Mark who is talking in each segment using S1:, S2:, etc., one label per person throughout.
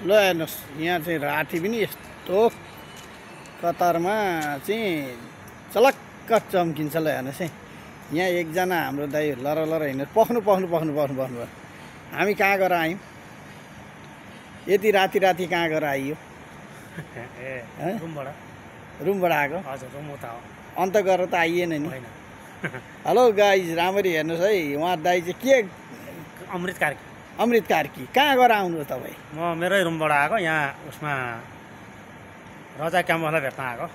S1: ल हेर्नुहोस् यहाँ चाहिँ राति पनि यस्तो कतारमा चाहिँ चलक्क चम्किन्छ। ल हेर्नुहोस् है, यहाँ एकजना हाम्रो दाइ लर हिँड्नु पख्नु हामी कहाँ गएर आयौँ? यति राति कहाँ गएर आइयो? रुमबाट आएको?
S2: हजुर, रुम उता हो।
S1: अन्त गरेर त आइएन नि। हेलो गाइज, राम्ररी हेर्नुहोस् है, उहाँ दाइ चाहिँ के अमृत कार्की कहाँ गएर आउनु तपाईँ?
S2: म मेरै रुमबाट आएको, यहाँ उसमा रजा क्याम्पसलाई भेट्न आएको।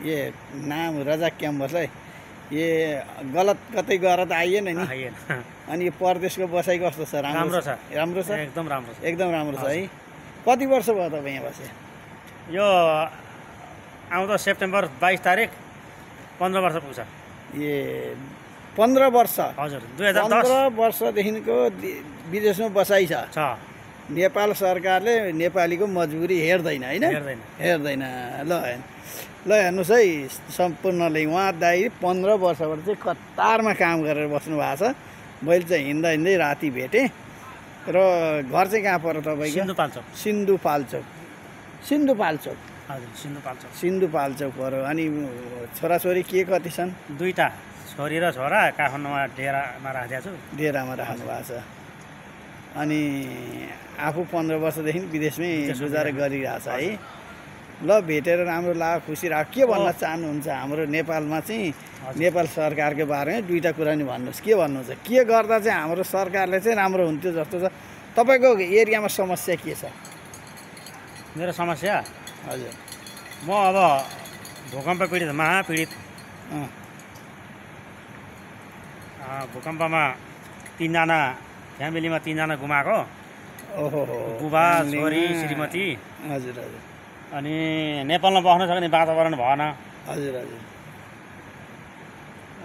S1: ए नाम रजा क्याम्पसलाई? ए गलत कतै गएर त आइएन नि। अनि यो परदेशको बसाइ कस्तो छ?
S2: राम्रो छ,
S1: राम्रो छ,
S2: एकदम राम्रो छ,
S1: एकदम राम्रो छ है। कति वर्ष भयो तपाईँ यहाँ बसे?
S2: यो आउँदो सेप्टेम्बर 22 तारिक 15 वर्ष पुग्छ।
S1: ए 15 वर्ष?
S2: हजुर, 2010।
S1: 15 वर्षदेखिको विदेशमा बसाइ छ। नेपाल सरकारले नेपालीको मजबुरी हेर्दैन होइन? हेर्दैन। ल हेर्नुहोस् है सम्पूर्णले, उहाँ दाइ 15 वर्षबाट चाहिँ कतारमा काम गरेर बस्नु भएको छ। मैले चाहिँ हिँड्दै राति भेटेँ। र घर चाहिँ कहाँ पर्यो तपाईँको? सिन्धुपाल्चोक पर्यो। अनि छोराछोरी के कति छन्?
S2: 2टा छोरी र छोरा। काठमाडौँमा डेरामा राखेको छु।
S1: डेरामा राख्नु भएको छ। अनि आफू 15 वर्षदेखि विदेशमै गुजारा गरिरहेछ है। ल भेटेर राम्रो लाग्यो, खुसी लाग्यो। के भन्न चाहनुहुन्छ हाम्रो नेपालमा चाहिँ नेपाल सरकारको बारेमा? 2टा कुरा नि भन्नुहोस्, के भन्नुहुन्छ? के गर्दा चाहिँ हाम्रो सरकारले चाहिँ राम्रो हुन्थ्यो जस्तो छ? तपाईँको एरियामा समस्या के छ?
S2: मेरो समस्या?
S1: हजुर,
S2: म अब भूकम्प पीडित, महापीडित। भूकम्पमा 3जना फ्यामिलीमा 3जना गुमाएको।
S1: ओहो,
S2: बुबा, छोरी, श्रीमती।
S1: हजुर।
S2: अनि नेपालमा बस्न सक्ने वातावरण भएन।
S1: हजुर।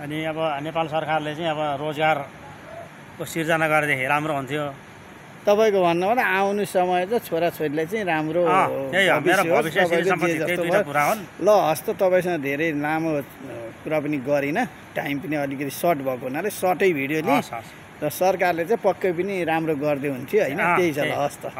S2: अनि अब नेपाल सरकारले चाहिँ अब रोजगारको सिर्जना गरेदेखि राम्रो हुन्थ्यो।
S1: तपाईँको भन्नु भने आउने समय त छोराछोरीलाई चाहिँ राम्रो
S2: कुरा हो।
S1: ल हस् त, तपाईँसँग धेरै लामो कुरा पनि गरिनँ, टाइम पनि अलिकति सर्ट भएको हुनाले सर्टै भिडियो नि। र सरकारले चाहिँ पक्कै पनि राम्रो गर्दै हुन्थ्यो होइन? त्यही छ। ल हस् त।